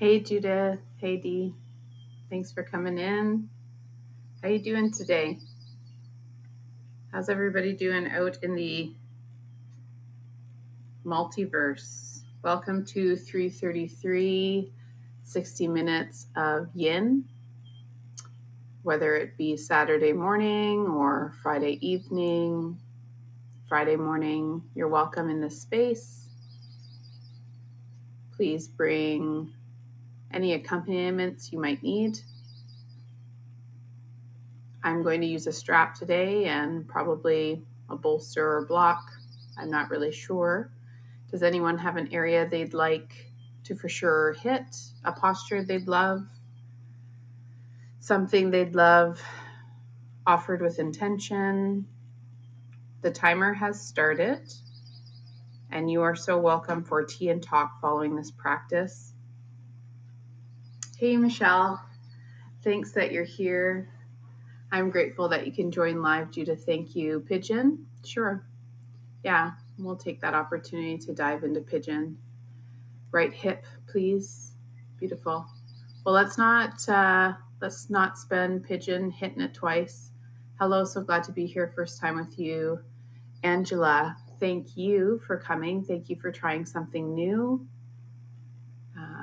Hey Judith, hey Dee, thanks for coming in. How you doing today? How's everybody doing out in the multiverse? Welcome to 333, 60 minutes of yin, whether it be Saturday morning or Friday evening, Friday morning, you're welcome in this space. Please bring any accompaniments you might need. I'm going to use a strap today and probably a bolster or block. I'm not really sure. Does anyone have an area they'd like to for sure hit? A posture they'd love? Something they'd love offered with intention? The timer has started, and you are so welcome for tea and talk following this practice. Hey, Michelle. Thanks that you're here. I'm grateful that you can join live, Judith. Thank you. Pigeon? Sure. Yeah, we'll take that opportunity to dive into Pigeon. Right hip, please. Beautiful. Well, let's not spend Pigeon hitting it twice. Hello, so glad to be here. First time with you. Angela, thank you for coming. Thank you for trying something new.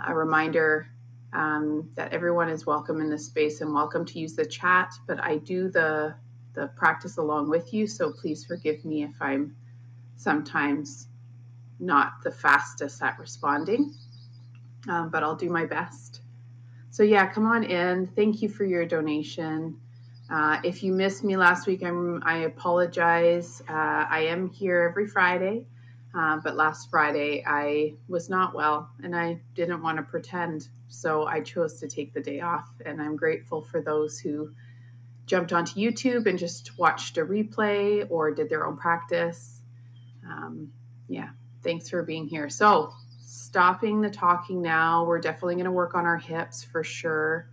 A reminder that everyone is welcome in this space and welcome to use the chat, but I do the practice along with you, so please forgive me if I'm sometimes not the fastest at responding, but I'll do my best. So yeah, come on in. Thank you for your donation. If you missed me last week, I apologize. I am here every Friday, but last Friday I was not well and I didn't want to pretend, so I chose to take the day off, and I'm grateful for those who jumped onto YouTube and just watched a replay or did their own practice. Yeah, thanks for being here. So stopping the talking now, we're definitely going to work on our hips for sure.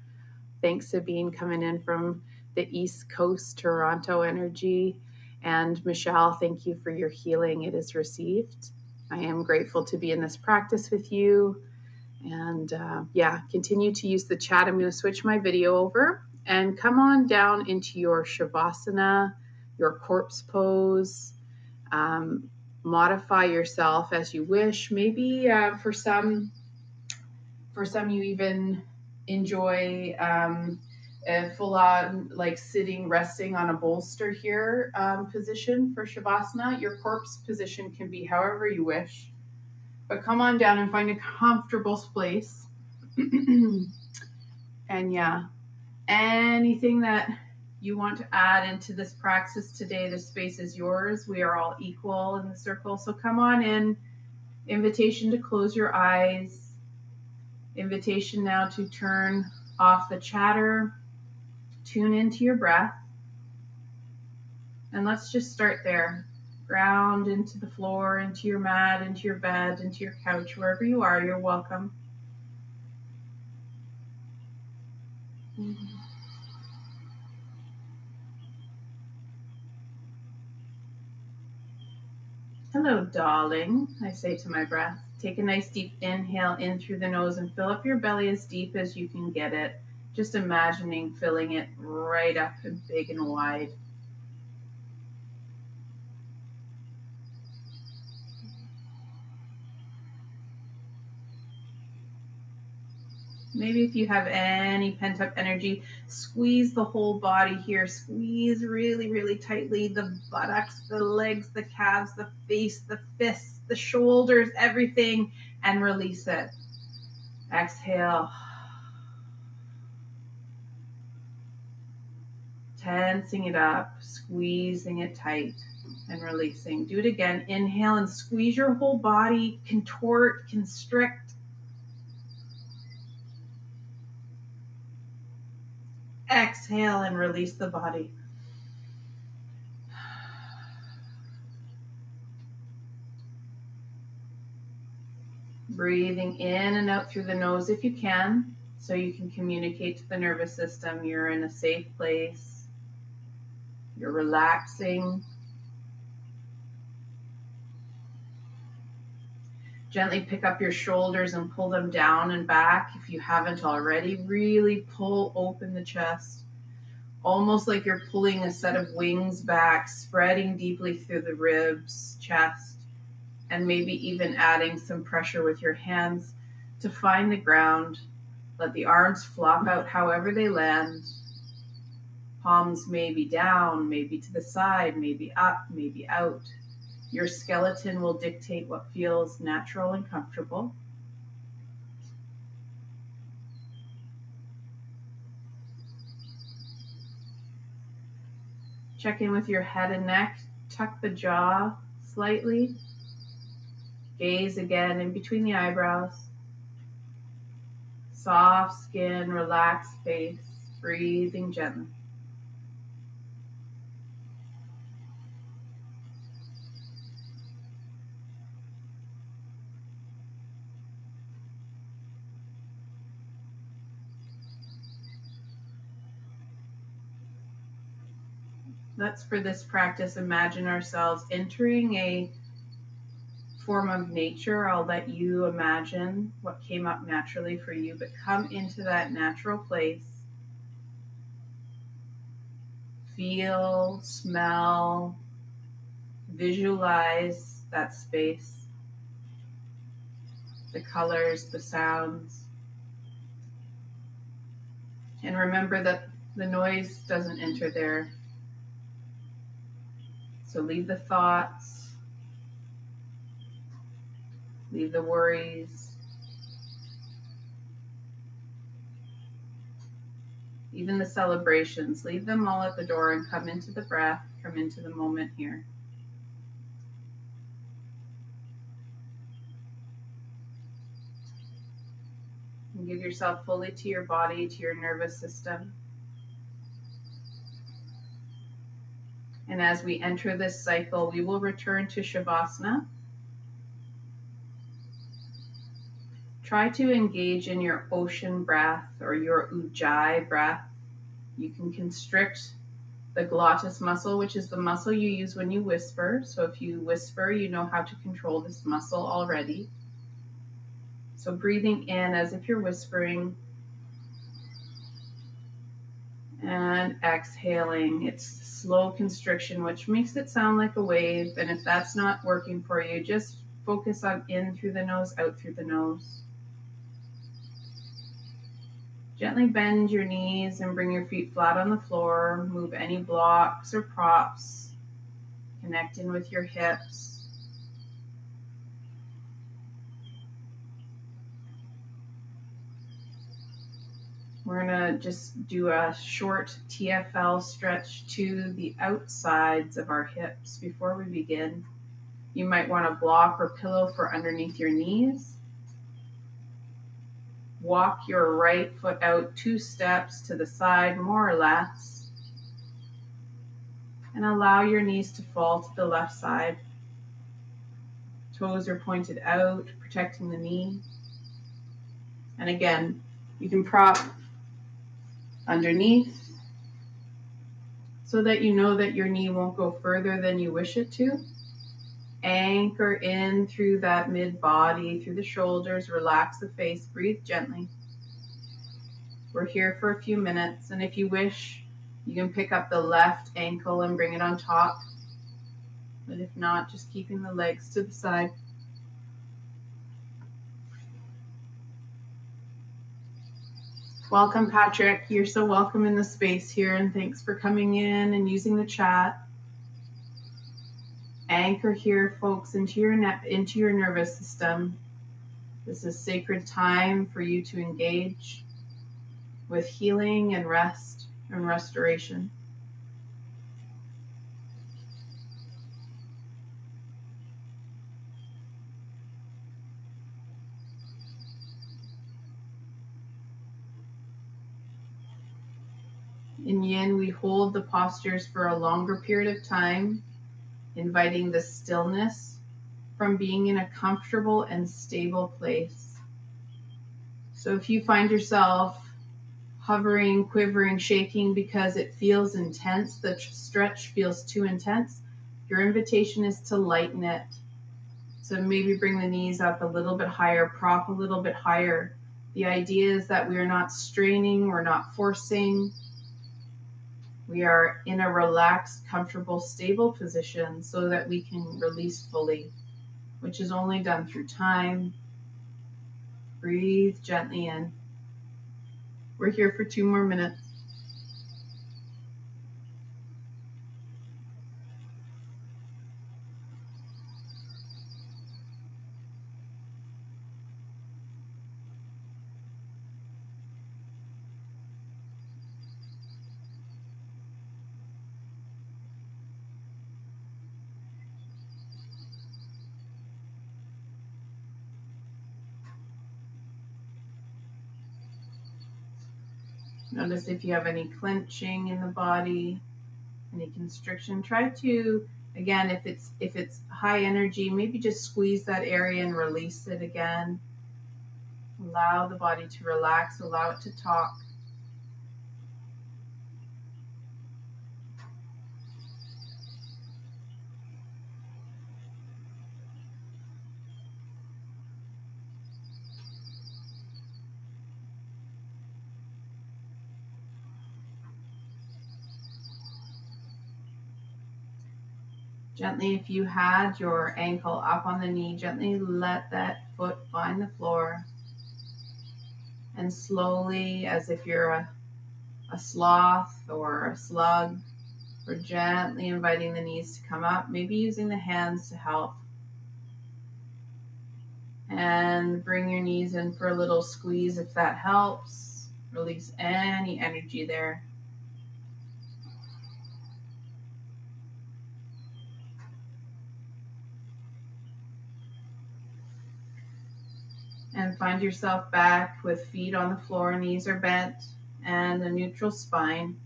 Thanks, Sabine, coming in from the East Coast, Toronto energy. And Michelle, thank you for your healing. It is received. I am grateful to be in this practice with you. And continue to use the chat. I'm going to switch my video over and come on down into your Shavasana, your corpse pose. Modify yourself as you wish. Maybe for some you even enjoy full on like sitting, resting on a bolster here position for Shavasana. Your corpse position can be however you wish, but come on down and find a comfortable place. And yeah, anything that you want to add into this practice today, the space is yours. We are all equal in the circle. So come on in. Invitation to close your eyes. Invitation now to turn off the chatter. Tune into your breath. And let's just start there. Ground into the floor, into your mat, into your bed, into your couch, wherever you are, you're welcome. Hello, darling, I say to my breath. Take a nice deep inhale in through the nose and fill up your belly as deep as you can get it. Just imagining filling it right up and big and wide. Maybe if you have any pent-up energy, squeeze the whole body here. Squeeze really, really tightly the buttocks, the legs, the calves, the face, the fists, the shoulders, everything, and release it. Exhale. Tensing it up, squeezing it tight, and releasing. Do it again. Inhale and squeeze your whole body, contort, constrict. Exhale and release the body. Breathing in and out through the nose if you can, so you can communicate to the nervous system you're in a safe place. You're relaxing. Gently pick up your shoulders and pull them down and back. If you haven't already, really pull open the chest. Almost like you're pulling a set of wings back, spreading deeply through the ribs, chest, and maybe even adding some pressure with your hands to find the ground. Let the arms flop out however they land. Palms maybe down, maybe to the side, maybe up, maybe out. Your skeleton will dictate what feels natural and comfortable. Check in with your head and neck. Tuck the jaw slightly. Gaze again in between the eyebrows. Soft skin, relaxed face, breathing gently. Let's, for this practice, imagine ourselves entering a form of nature. I'll let you imagine what came up naturally for you, but come into that natural place. Feel, smell, visualize that space, the colors, the sounds. And remember that the noise doesn't enter there. So leave the thoughts, leave the worries, even the celebrations. Leave them all at the door and come into the breath, come into the moment here. And give yourself fully to your body, to your nervous system. And as we enter this cycle, we will return to Shavasana. Try to engage in your ocean breath or your ujjayi breath. You can constrict the glottis muscle, which is the muscle you use when you whisper. So if you whisper, you know how to control this muscle already. So breathing in as if you're whispering. And exhaling. It's slow constriction, which makes it sound like a wave. And if that's not working for you, just focus on in through the nose, out through the nose. Gently bend your knees and bring your feet flat on the floor. Move any blocks or props. Connect in with your hips. We're going to just do a short TFL stretch to the outsides of our hips before we begin. You might want a block or pillow for underneath your knees. Walk your right foot out 2 steps to the side, more or less. And allow your knees to fall to the left side. Toes are pointed out, protecting the knee. And again, you can prop underneath so that you know that your knee won't go further than you wish it to. Anchor in through that mid-body, through the shoulders, relax the face, breathe gently. We're here for a few minutes, and if you wish, you can pick up the left ankle and bring it on top. But if not, just keeping the legs to the side. Welcome, Patrick. You're so welcome in the space here, and thanks for coming in and using the chat. Anchor here, folks, into your nervous system. This is sacred time for you to engage with healing and rest and restoration. In Yin, we hold the postures for a longer period of time, inviting the stillness from being in a comfortable and stable place. So if you find yourself hovering, quivering, shaking because it feels intense, the stretch feels too intense, your invitation is to lighten it. So maybe bring the knees up a little bit higher, prop a little bit higher. The idea is that we are not straining, we're not forcing. We are in a relaxed, comfortable, stable position so that we can release fully, which is only done through time. Breathe gently in. We're here for 2 more minutes. Notice if you have any clenching in the body, any constriction. Try to, again, if it's high energy, maybe just squeeze that area and release it again. Allow the body to relax, allow it to talk. Gently, if you had your ankle up on the knee, gently let that foot find the floor. And slowly, as if you're a sloth or a slug, we're gently inviting the knees to come up, maybe using the hands to help. And bring your knees in for a little squeeze if that helps. Release any energy there. And find yourself back with feet on the floor, knees are bent, and a neutral spine.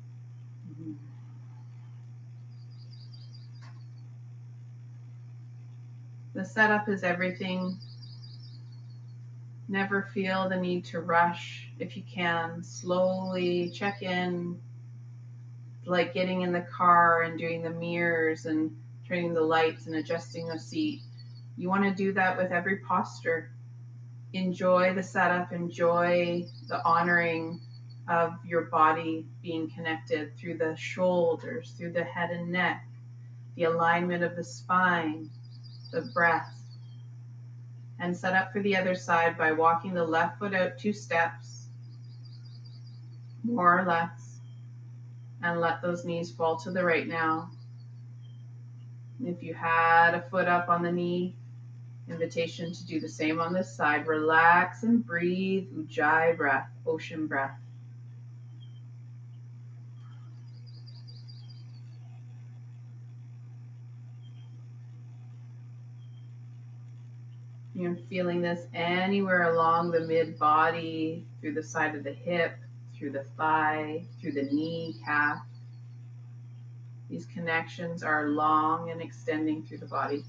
The setup is everything. Never feel the need to rush. If you can, slowly check in, like getting in the car and doing the mirrors and turning the lights and adjusting the seat. You want to do that with every posture. Enjoy the setup, enjoy the honoring of your body being connected through the shoulders, through the head and neck, the alignment of the spine, the breath. And set up for the other side by walking the left foot out 2 steps, more or less, and let those knees fall to the right now. If you had a foot up on the knee, invitation to do the same on this side. Relax and breathe. Ujjayi breath, ocean breath. You're feeling this anywhere along the mid-body, through the side of the hip, through the thigh, through the knee, calf. These connections are long and extending through the body.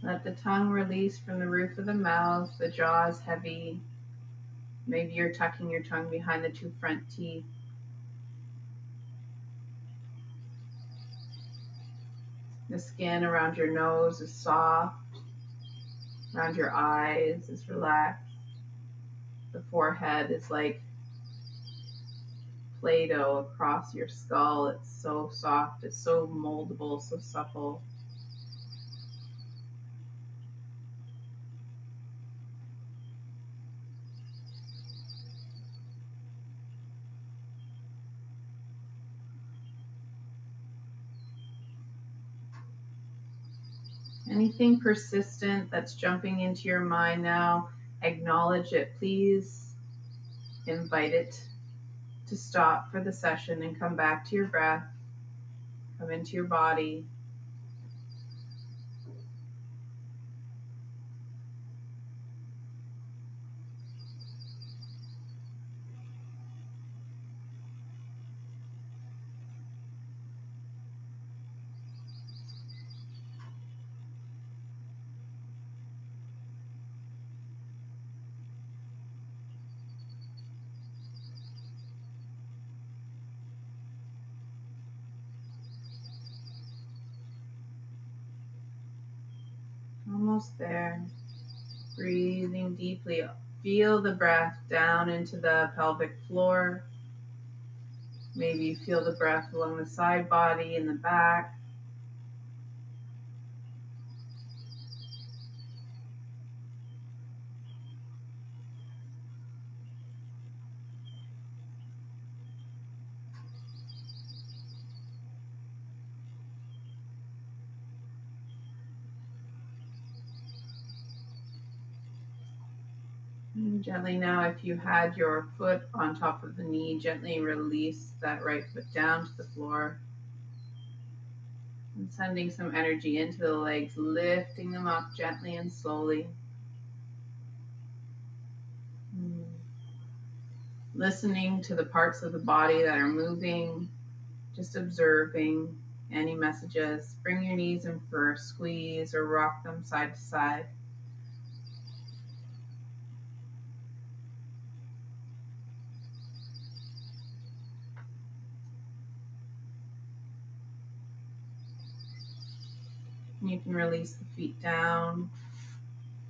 Let the tongue release from the roof of the mouth, the jaw is heavy. Maybe you're tucking your tongue behind the 2 front teeth. The skin around your nose is soft. Around your eyes is relaxed. The forehead is like Play-Doh across your skull. It's so soft, it's so moldable, so supple. Anything persistent that's jumping into your mind now, acknowledge it. Please invite it to stop for the session and come back to your breath. Come into your body. Almost there. Breathing deeply. Feel the breath down into the pelvic floor. Maybe you feel the breath along the side body and the back. And gently now, if you had your foot on top of the knee, gently release that right foot down to the floor. And sending some energy into the legs, lifting them up gently and slowly. Listening to the parts of the body that are moving, just observing any messages. Bring your knees in for a squeeze or rock them side to side. And you can release the feet down.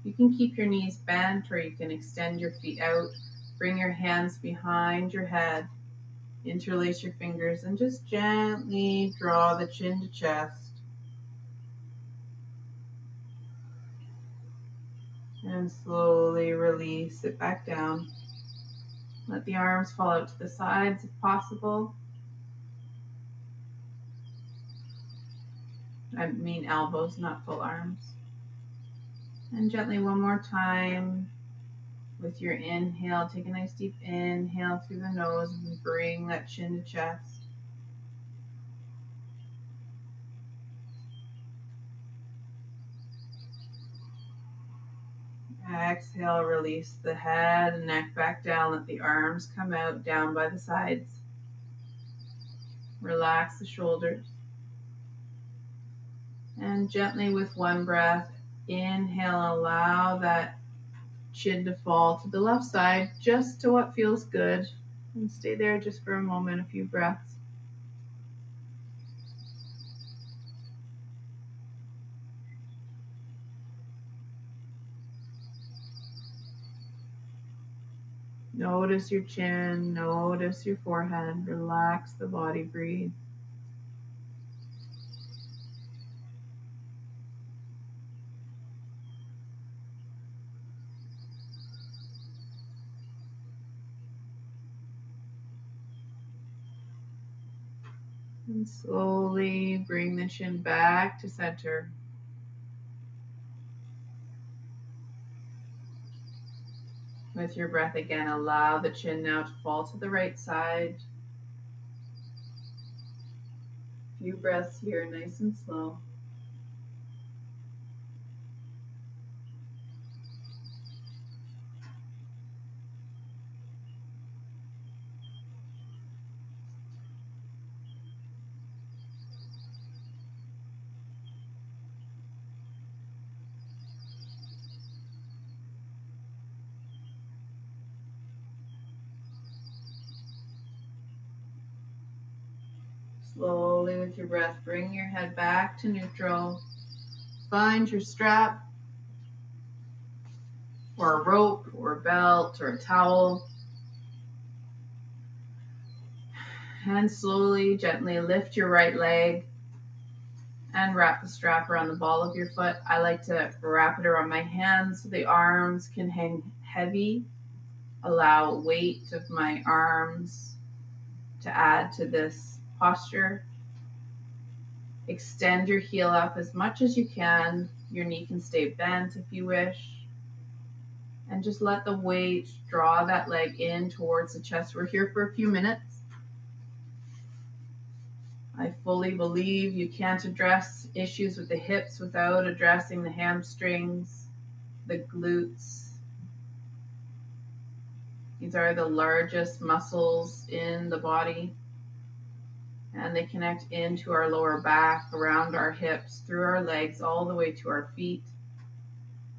You can keep your knees bent or you can extend your feet out. Bring your hands behind your head. Interlace your fingers and just gently draw the chin to chest. And slowly release it back down. Let the arms fall out to the sides if possible. I mean elbows, not full arms. And gently one more time with your inhale. Take a nice deep inhale through the nose and bring that chin to chest. Exhale, release the head and neck back down. Let the arms come out down by the sides. Relax the shoulders. And gently with one breath, inhale, allow that chin to fall to the left side, just to what feels good. And stay there just for a moment, a few breaths. Notice your chin, notice your forehead, relax the body, breathe. And slowly bring the chin back to center. With your breath again, allow the chin now to fall to the right side. A few breaths here, nice and slow. Slowly with your breath, bring your head back to neutral. Find your strap or a rope or a belt or a towel. And slowly, gently lift your right leg and wrap the strap around the ball of your foot. I like to wrap it around my hands so the arms can hang heavy. Allow weight of my arms to add to this posture. Extend your heel up as much as you can. Your knee can stay bent if you wish. And just let the weight draw that leg in towards the chest. We're here for a few minutes. I fully believe you can't address issues with the hips without addressing the hamstrings, the glutes. These are the largest muscles in the body, and they connect into our lower back, around our hips, through our legs, all the way to our feet.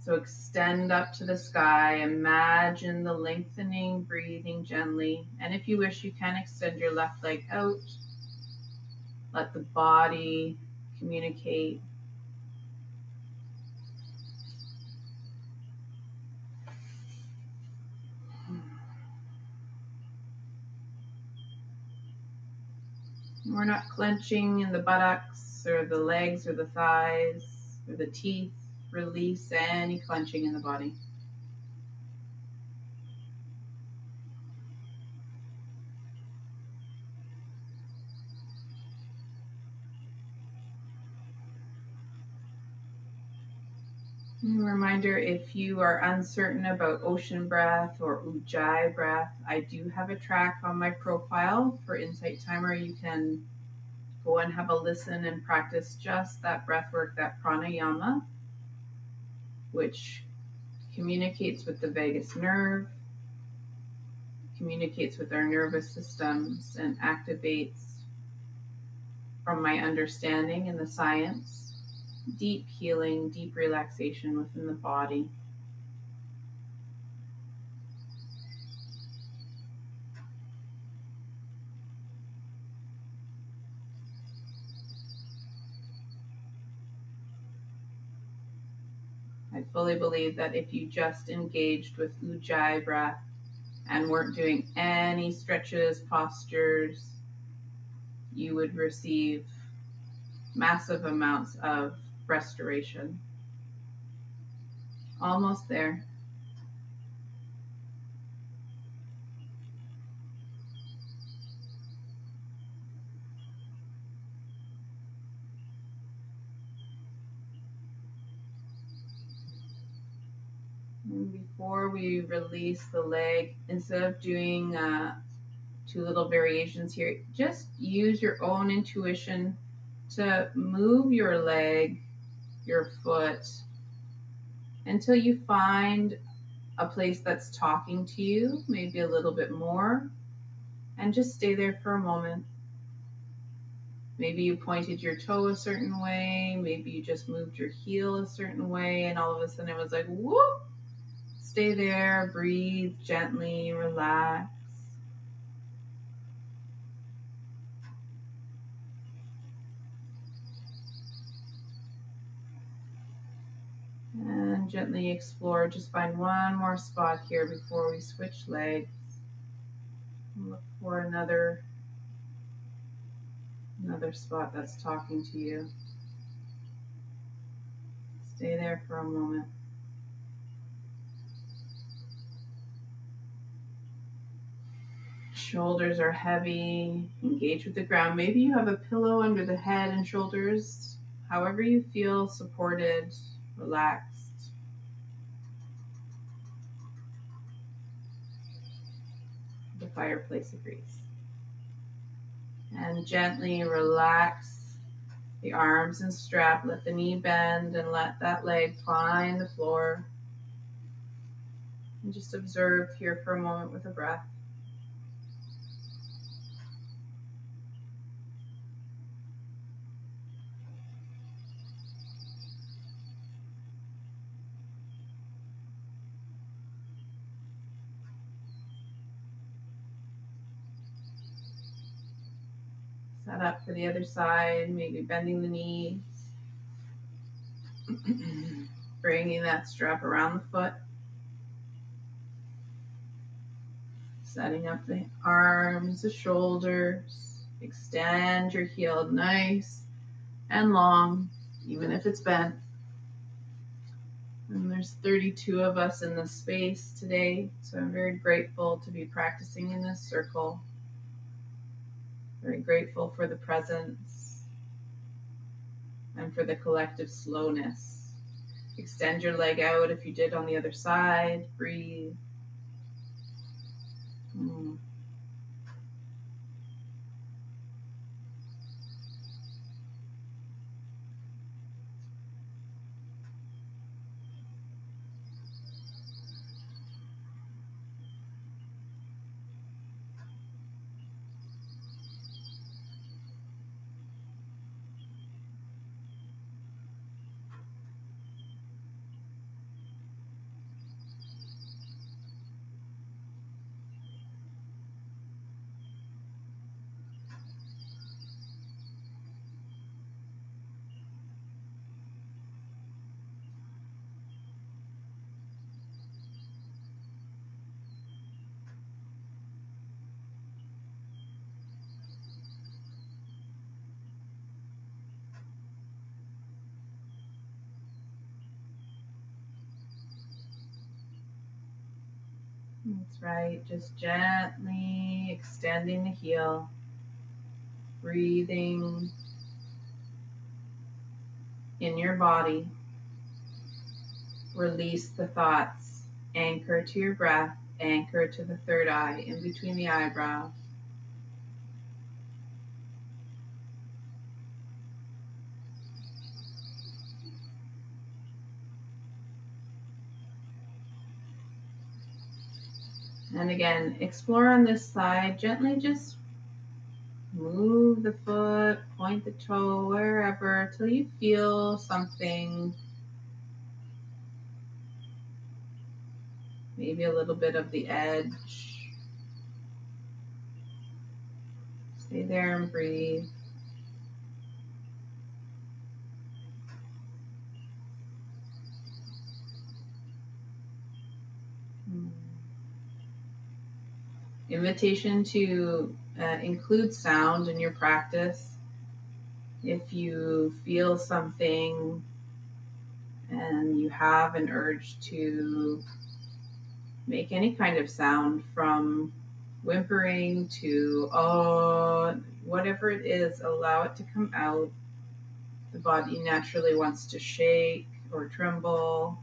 So extend up to the sky, imagine the lengthening, breathing gently. And if you wish, you can extend your left leg out. Let the body communicate. We're not clenching in the buttocks or the legs or the thighs or the teeth. Release any clenching in the body. And a reminder, if you are uncertain about ocean breath or ujjayi breath, I do have a track on my profile for Insight Timer. You can go and have a listen and practice just that breath work, that pranayama, which communicates with the vagus nerve, communicates with our nervous systems, and activates, from my understanding in the science, deep healing, deep relaxation within the body. I fully believe that if you just engaged with ujjayi breath and weren't doing any stretches, postures, you would receive massive amounts of restoration. Almost there. And before we release the leg, instead of doing two little variations here, just use your own intuition to move your leg, your foot, until you find a place that's talking to you, maybe a little bit more, and just stay there for a moment. Maybe you pointed your toe a certain way, maybe you just moved your heel a certain way, and all of a sudden it was like, whoop! Stay there, breathe gently, relax. And gently explore, just find one more spot here before we switch legs. Look for another spot that's talking to you. Stay there for a moment. Shoulders are heavy, engage with the ground. Maybe you have a pillow under the head and shoulders. However you feel supported, relaxed. The fireplace agrees. And gently relax the arms and strap. Let the knee bend and let that leg find the floor. And just observe here for a moment with a breath. Set up for the other side, maybe bending the knees. Bringing that strap around the foot. Setting up the arms, the shoulders. Extend your heel nice and long, even if it's bent. And there's 32 of us in this space today, so I'm very grateful to be practicing in this circle. Very grateful for the presence. and for the collective slowness. Extend your leg out if you did on the other side. Breathe. That's right. Just gently extending the heel. Breathing in your body. Release the thoughts. Anchor to your breath. Anchor to the third eye in between the eyebrows. And again, explore on this side. Gently just move the foot, point the toe, wherever, till you feel something. Maybe a little bit of the edge. Stay there and breathe. Invitation to include sound in your practice. If you feel something and you have an urge to make any kind of sound, from whimpering to whatever it is, allow it to come out. The body naturally wants to shake or tremble.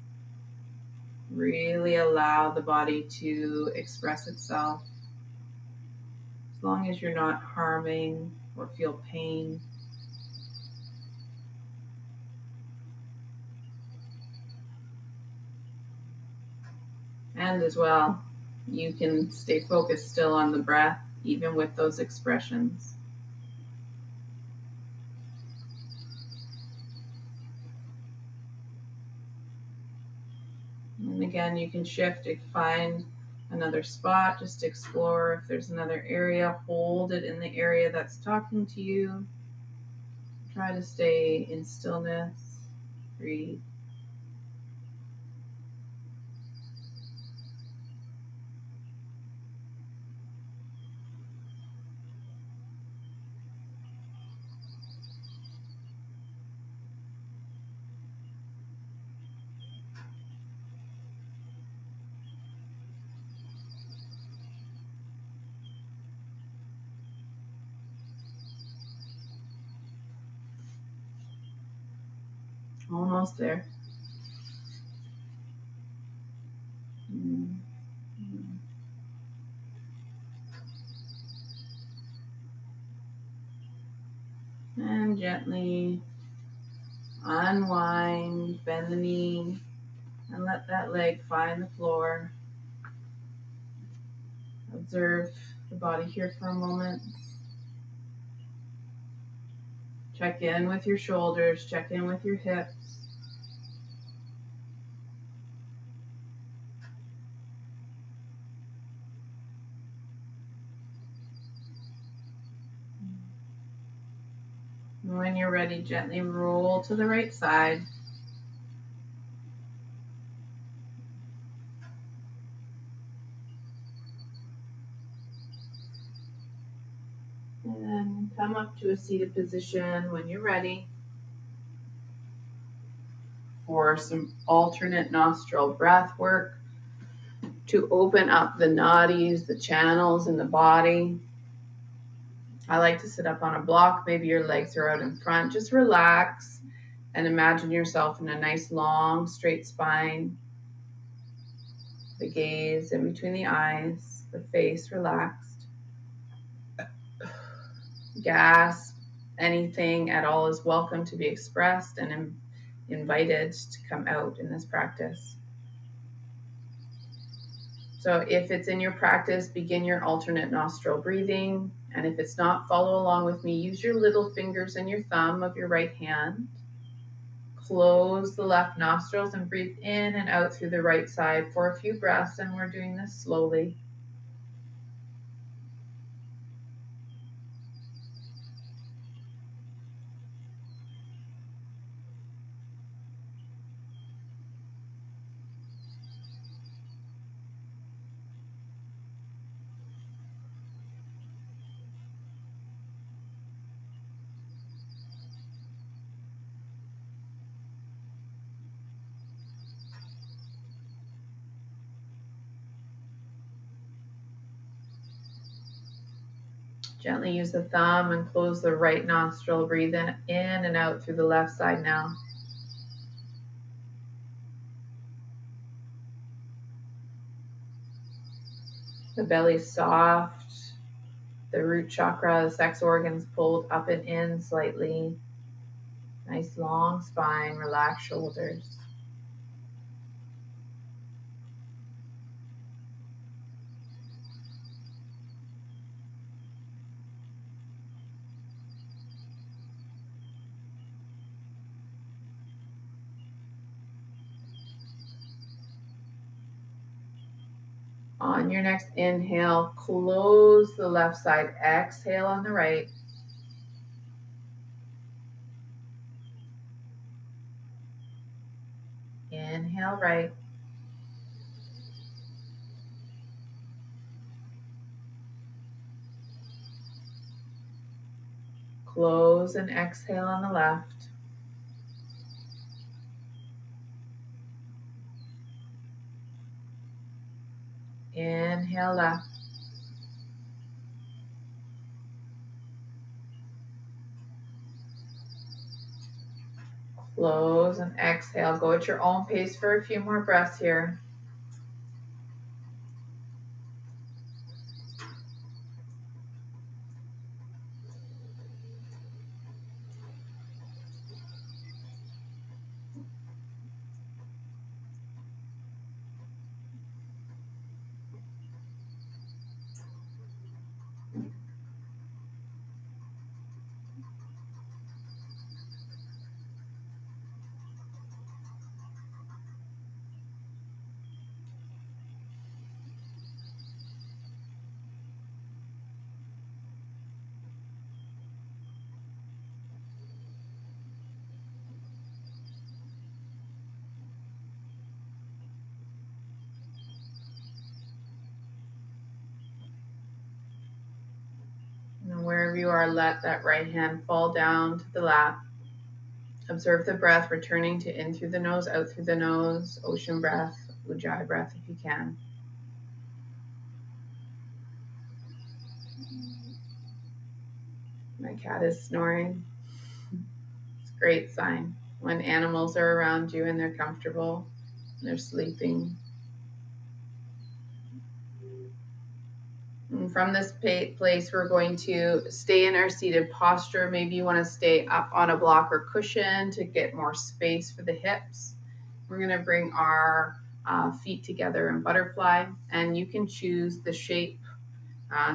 Really allow the body to express itself, as long as you're not harming or feel pain. And as well, you can stay focused still on the breath, even with those expressions. And again, you can shift and find another spot. Just explore if there's another area. Hold it in the area that's talking to you. Try to stay in stillness. Breathe. Almost there. And gently unwind, bend the knee, and let that leg find the floor. Observe the body here for a moment. Check in with your shoulders, check in with your hips. And when you're ready, gently roll to the right side. And come up to a seated position when you're ready for some alternate nostril breath work to open up the nadis, the channels in the body. I like to sit up on a block. Maybe your legs are out in front. Just relax and imagine yourself in a nice long straight spine, the gaze in between the eyes, the face relaxed. Gasp, anything at all is welcome to be expressed and invited to come out in this practice. So if it's in your practice, begin your alternate nostril breathing. And if it's not, follow along with me. Use your little fingers and your thumb of your right hand. Close the left nostrils and breathe in and out through the right side for a few breaths. And we're doing this slowly. Gently use the thumb and close the right nostril. Breathe in and out through the left side now. The belly's soft. The root chakra, the sex organs pulled up and in slightly. Nice long spine, relaxed shoulders. On your next inhale, close the left side. Exhale on the right. Inhale right. Close and exhale on the left. Inhale left. Close and exhale. Go at your own pace for a few more breaths here. And wherever you are, let that right hand fall down to the lap. Observe the breath returning to in through the nose, out through the nose, ocean breath, ujjayi breath if you can. My cat is snoring. It's a great sign when animals are around you and they're comfortable, and they're sleeping. And from this place, we're going to stay in our seated posture. Maybe you want to stay up on a block or cushion to get more space for the hips. We're going to bring our feet together in butterfly, and you can choose the shape.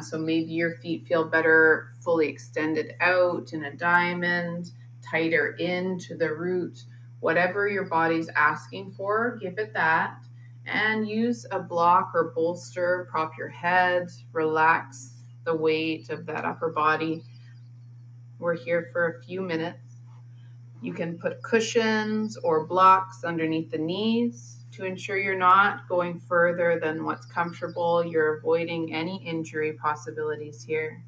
So maybe your feet feel better fully extended out in a diamond, tighter into the root. Whatever your body's asking for, give it that. And use a block or bolster, prop your head, relax the weight of that upper body. We're here for a few minutes. You can put cushions or blocks underneath the knees to ensure you're not going further than what's comfortable. You're avoiding any injury possibilities here.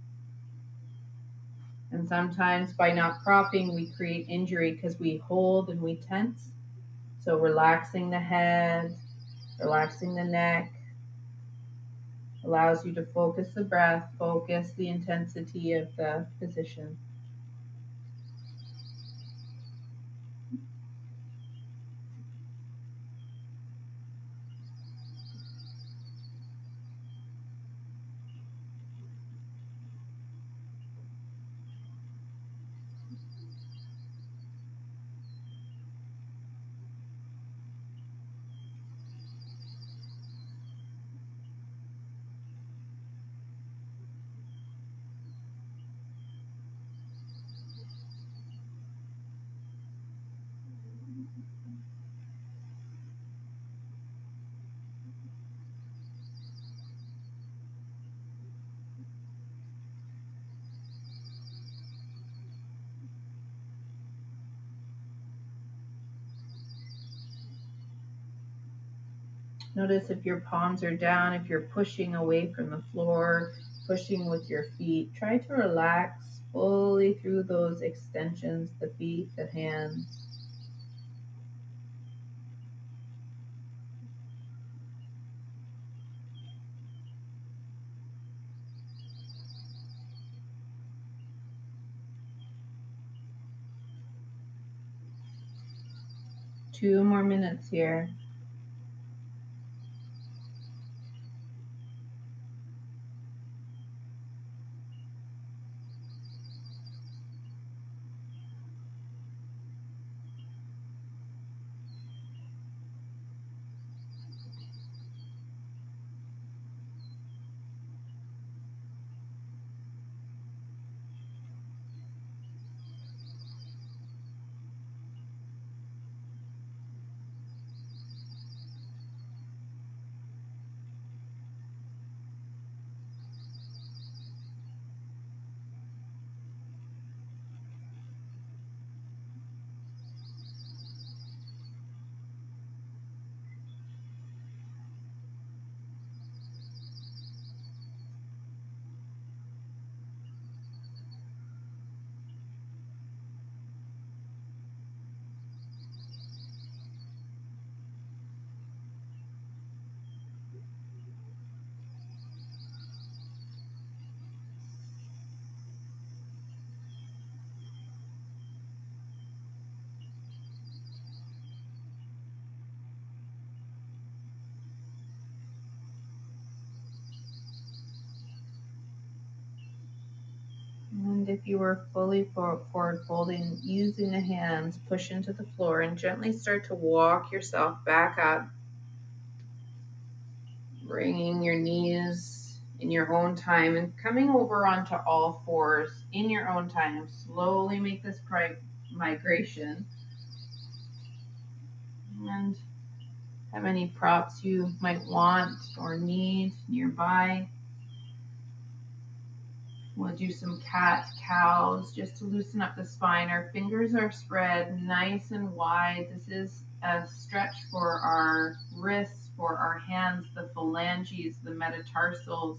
And sometimes by not propping, we create injury because we hold and we tense. So relaxing the head, relaxing the neck, allows you to focus the breath, focus the intensity of the position. Notice if your palms are down, if you're pushing away from the floor, pushing with your feet. Try to relax fully through those extensions, the feet, the hands. Two more minutes here. And if you were fully forward folding, using the hands, push into the floor and gently start to walk yourself back up, bringing your knees in your own time and coming over onto all fours in your own time. Slowly make this migration. And have any props you might want or need nearby. We'll do some cat cows just to loosen up the spine. Our fingers are spread nice and wide. This is a stretch for our wrists, for our hands, the phalanges, the metatarsals.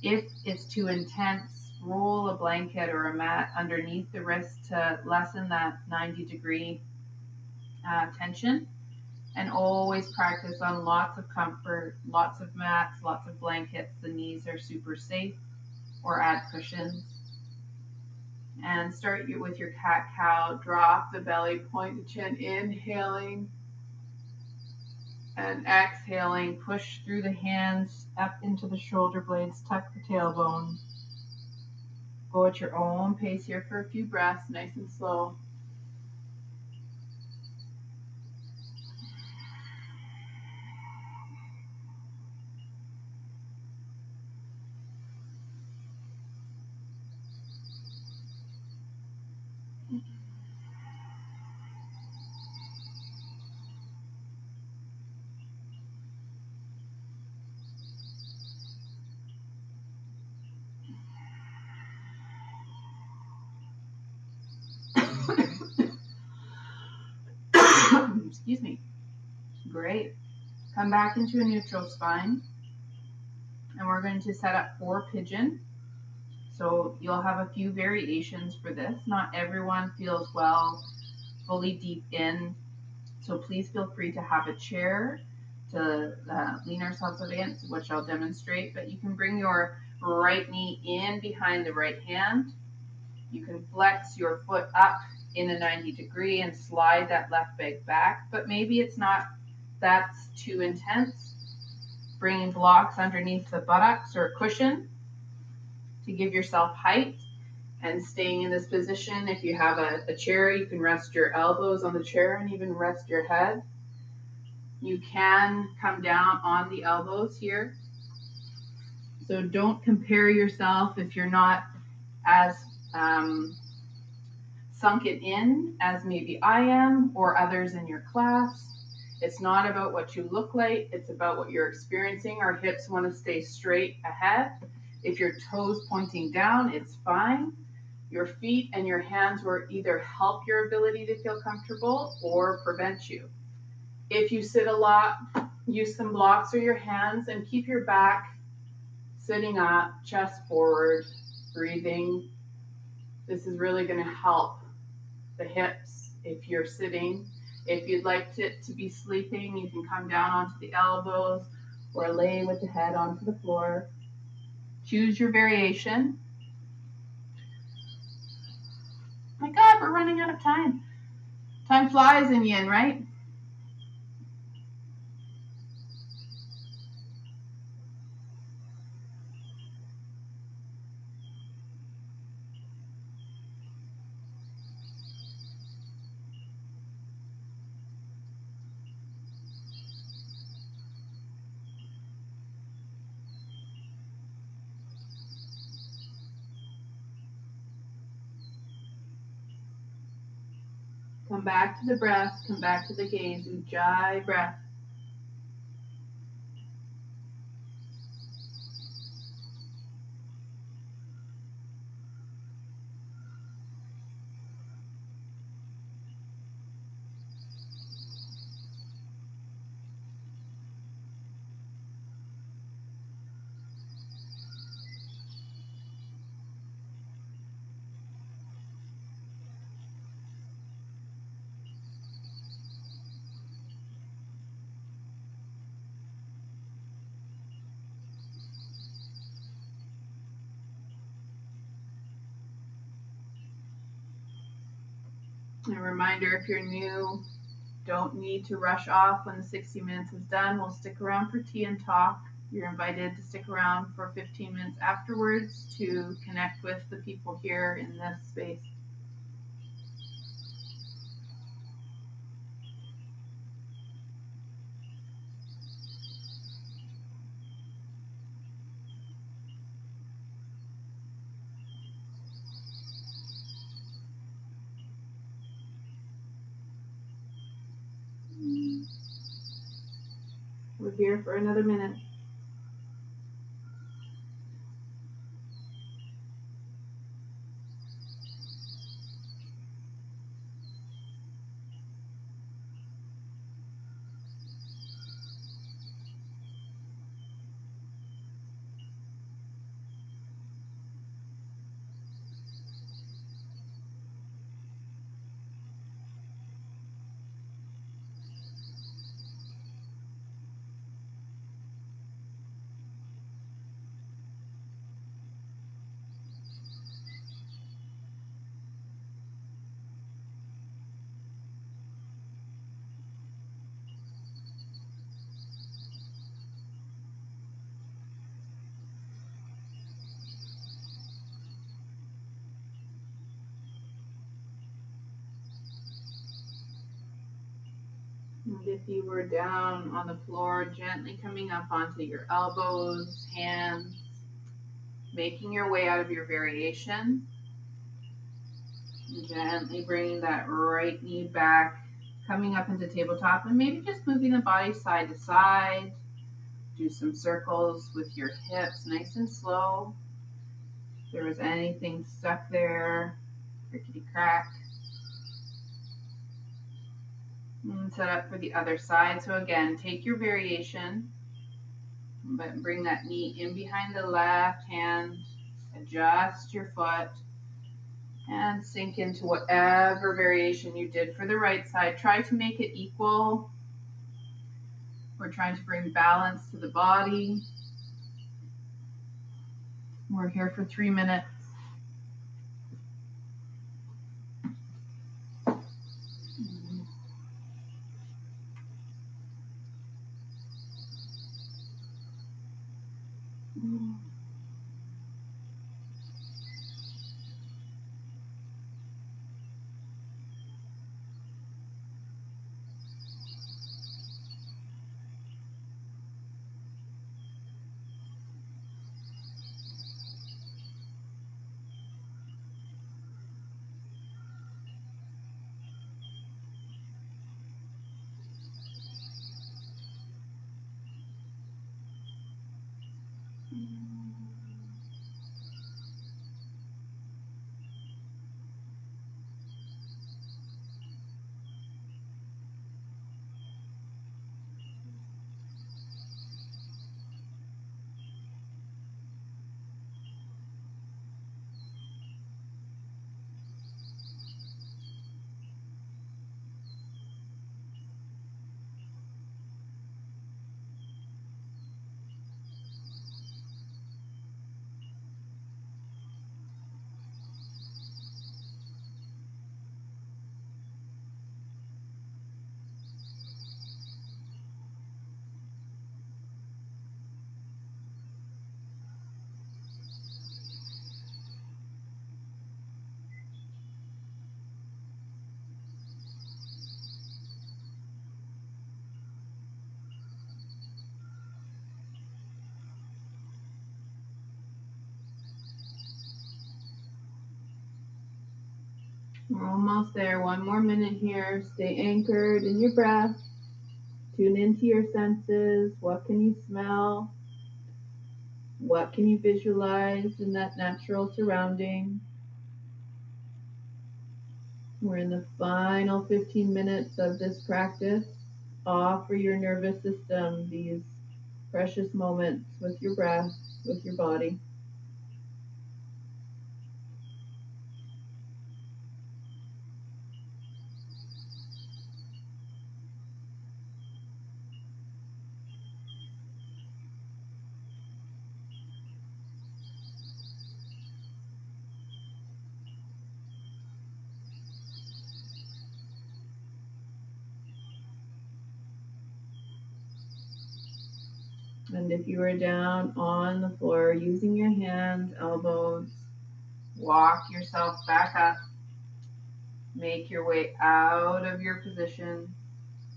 If it's too intense, roll a blanket or a mat underneath the wrist to lessen that 90-degree tension. And always practice on lots of comfort, lots of mats, lots of blankets. The knees are super safe, or add cushions. And start with your cat cow. Drop the belly, point the chin, inhaling and exhaling. Push through the hands up into the shoulder blades, tuck the tailbone. Go at your own pace here for a few breaths, nice and slow. Excuse me. Great. Come back into a neutral spine. And we're going to set up for pigeon. So you'll have a few variations for this. Not everyone feels well fully deep in. So please feel free to have a chair to lean ourselves against, which I'll demonstrate. But you can bring your right knee in behind the right hand. You can flex your foot up in a 90-degree and slide that left leg back. But maybe it's not, that's too intense. Bringing blocks underneath the buttocks or a cushion to give yourself height, and staying in this position. If you have a chair, you can rest your elbows on the chair and even rest your head. You can come down on the elbows here. So don't compare yourself if you're not as sunk it in as maybe I am or others in your class. It's not about what you look like, it's about what you're experiencing. Our hips want to stay straight ahead. If your toes pointing down, it's fine. Your feet and your hands will either help your ability to feel comfortable or prevent you. If you sit a lot, use some blocks or your hands and keep your back sitting up, chest forward, breathing. This is really going to help the hips if you're sitting. If you'd like it to be sleeping, you can come down onto the elbows or lay with the head onto the floor. Choose your variation. My God, we're running out of time. Time flies in yin, right? Come back to the breath, come back to the gaze, Ujjayi breath. A reminder, if you're new, don't need to rush off when the 60 minutes is done. We'll stick around for tea and talk. You're invited to stick around for 15 minutes afterwards to connect with the people here in this space. We're here for another minute. And if you were down on the floor, gently coming up onto your elbows, hands, making your way out of your variation. Gently bringing that right knee back, coming up into tabletop, and maybe just moving the body side to side. Do some circles with your hips, nice and slow. If there was anything stuck there, rickety crack. And set up for the other side. So again, take your variation, but bring that knee in behind the left hand, adjust your foot, and sink into whatever variation you did for the right side. Try to make it equal. We're trying to bring balance to the body. We're here for 3 minutes. We're almost there. One more minute here. Stay anchored in your breath. Tune into your senses. What can you smell? What can you visualize in that natural surrounding? We're in the final 15 minutes of this practice. Offer your nervous system these precious moments with your breath, with your body. And if you are down on the floor, using your hands, elbows, walk yourself back up. Make your way out of your position,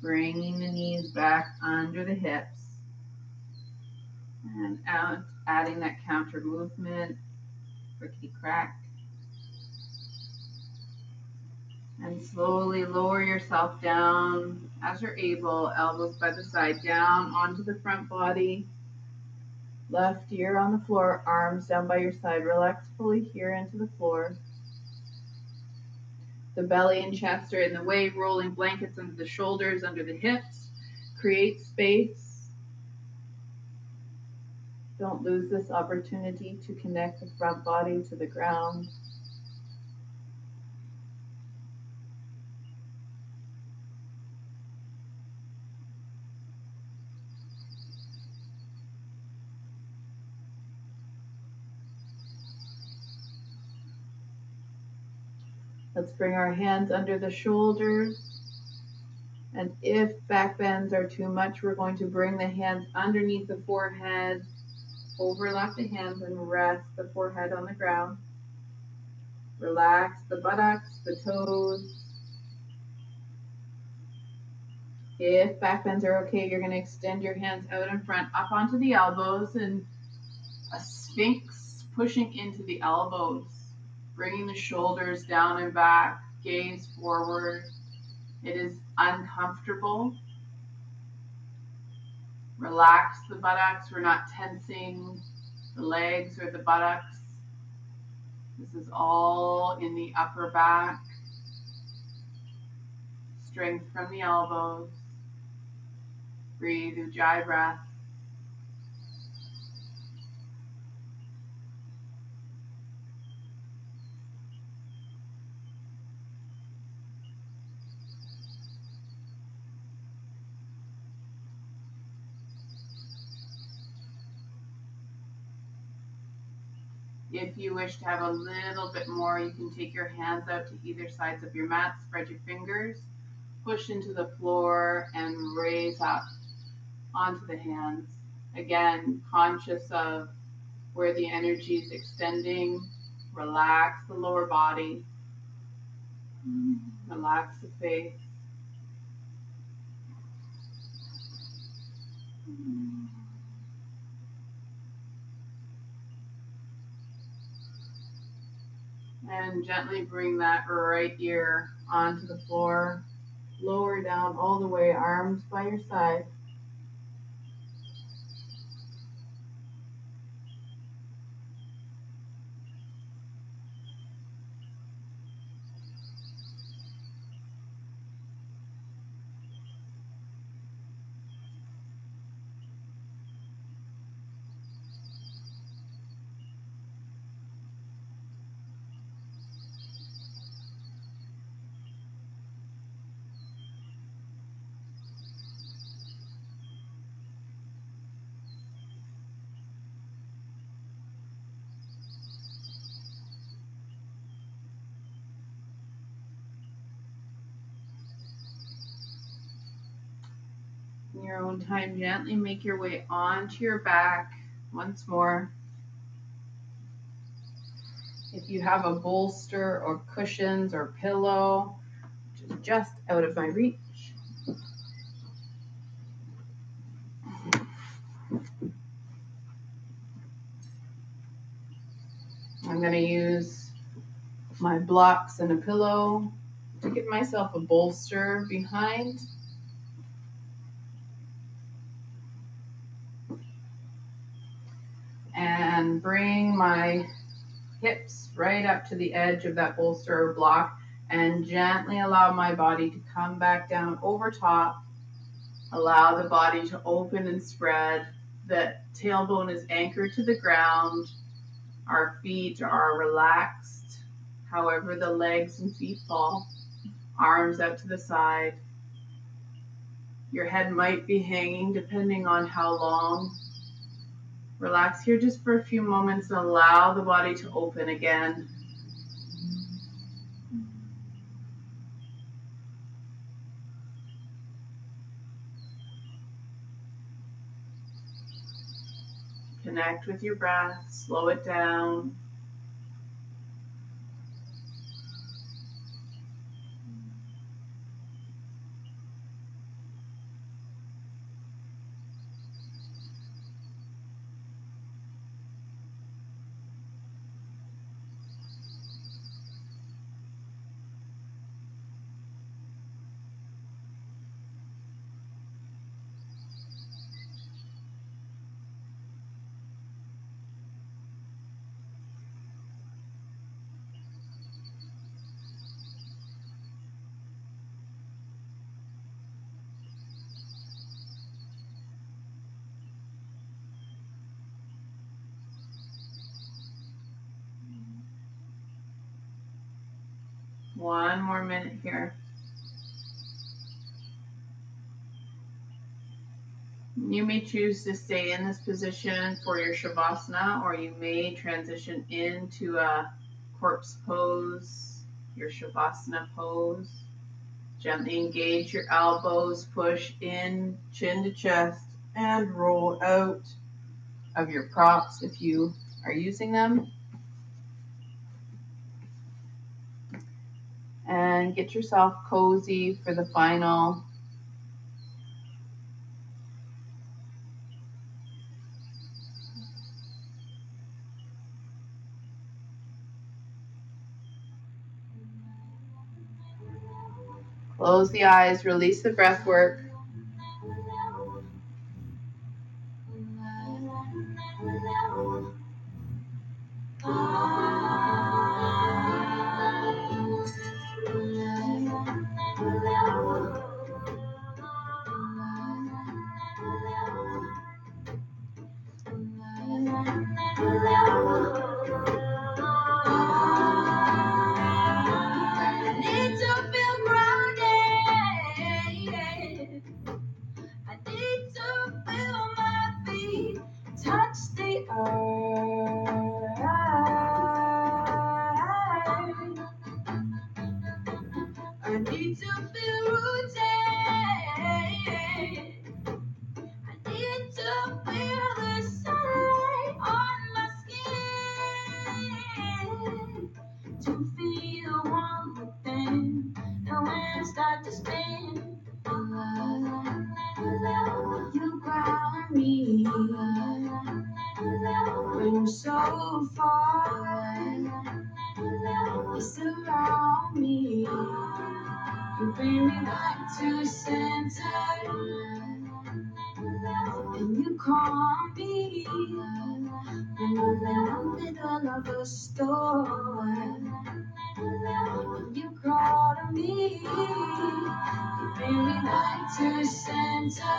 bringing the knees back under the hips. And out, adding that counter movement, rickety crack. And slowly lower yourself down as you're able, elbows by the side, down onto the front body. Left ear on the floor, arms down by your side. Relax fully here into the floor. The belly and chest are in the way, rolling blankets under the shoulders, under the hips. Create space. Don't lose this opportunity to connect the front body to the ground. Let's bring our hands under the shoulders. And if back bends are too much, we're going to bring the hands underneath the forehead, overlap the hands and rest the forehead on the ground. Relax the buttocks, the toes. If back bends are okay, you're going to extend your hands out in front, up onto the elbows, and a sphinx pushing into the elbows, bringing the shoulders down and back, gaze forward. It is uncomfortable. Relax the buttocks. We're not tensing the legs or the buttocks. This is all in the upper back. Strength from the elbows. Breathe Ujjayi breath. If you wish to have a little bit more, you can take your hands out to either sides of your mat, spread your fingers, push into the floor, and raise up onto the hands. Again, conscious of where the energy is extending. Relax the lower body. Relax the face. And gently bring that right ear onto the floor. Lower down all the way, arms by your side. In your own time, gently make your way onto your back once more. If you have a bolster or cushions or pillow, which is just out of my reach, I'm going to use my blocks and a pillow to give myself a bolster behind. And bring my hips right up to the edge of that bolster or block and gently allow my body to come back down over top. Allow the body to open and spread. The tailbone is anchored to the ground. Our feet are relaxed, however the legs and feet fall. Arms out to the side. Your head might be hanging depending on how long. Relax here just for a few moments and allow the body to open again. Connect with your breath, slow it down. One more minute here. You may choose to stay in this position for your Shavasana, or you may transition into a corpse pose, your Shavasana pose. Gently engage your elbows, push in, chin to chest, and roll out of your props if you are using them. And get yourself cozy for the final. Close the eyes, release the breath work. So far, you surround me. You bring me back to center, and you calm me when I'm in the middle of a storm. And you call to me, you bring me back to center.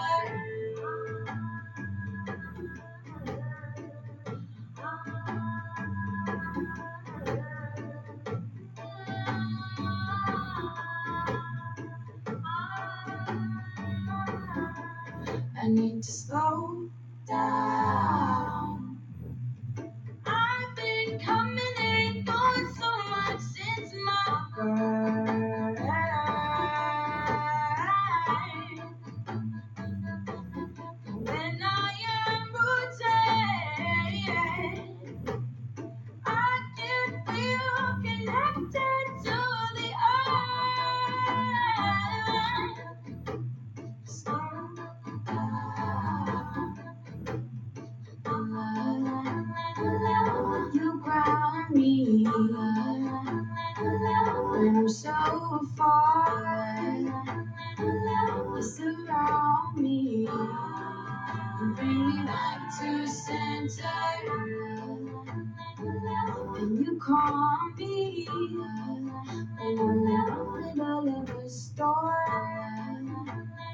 I need to slow down. I've been coming and going so much since my birth.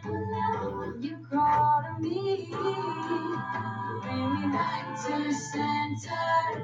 When you crawl to me, bring me back to center.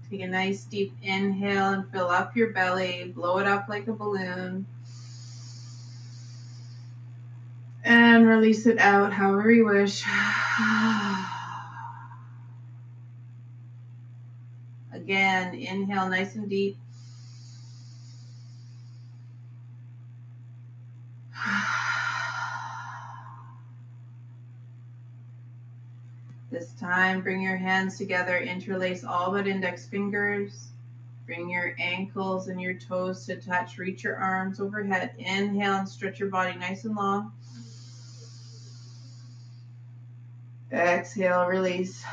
Take a nice deep inhale and fill up your belly. Blow it up like a balloon. And release it out however you wish. Again, inhale nice and deep. This time, bring your hands together, interlace all but index fingers. Bring your ankles and your toes to touch. Reach your arms overhead. Inhale and stretch your body nice and long. Exhale, release.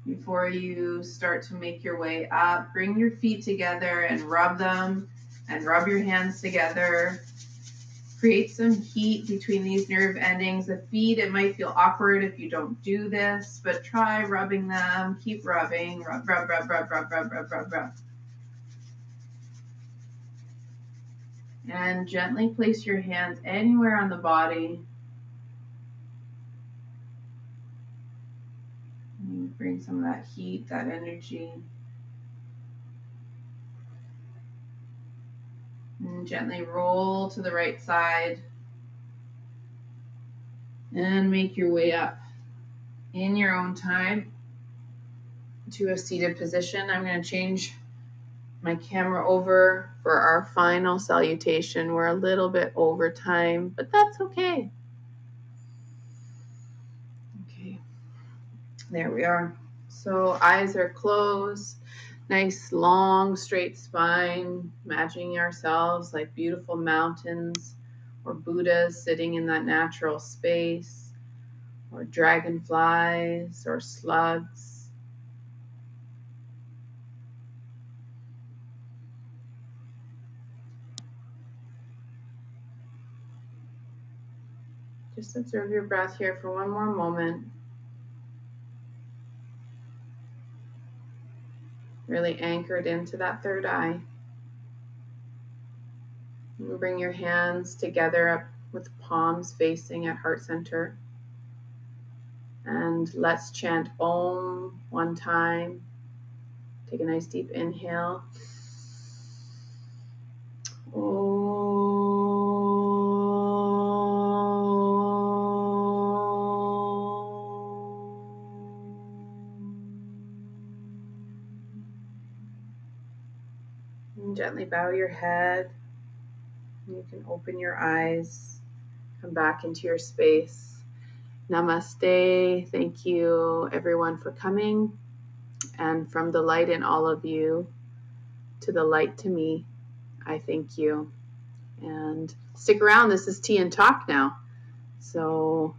Before you start to make your way up, bring your feet together and rub them, and rub your hands together. Create some heat between these nerve endings. The feet, it might feel awkward if you don't do this, but try rubbing them. Keep rubbing. Rub, rub, rub, rub, rub, rub, rub, rub, rub. And gently place your hands anywhere on the body. And bring some of that heat, that energy. And gently roll to the right side. And make your way up in your own time to a seated position. I'm going to change my camera over for our final salutation. We're a little bit over time, but that's okay. Okay, there we are. So eyes are closed. Nice, long, straight spine, imagining ourselves like beautiful mountains or Buddhas sitting in that natural space, or dragonflies or slugs. Just observe your breath here for one more moment. Really anchored into that third eye. And bring your hands together up with palms facing at heart center. And let's chant Om one time. Take a nice deep inhale. And gently bow your head. You can open your eyes, come back into your space. Namaste. Thank you, everyone, for coming. And from the light in all of you to the light to me, I thank you. And stick around. This is Tea and Talk now. So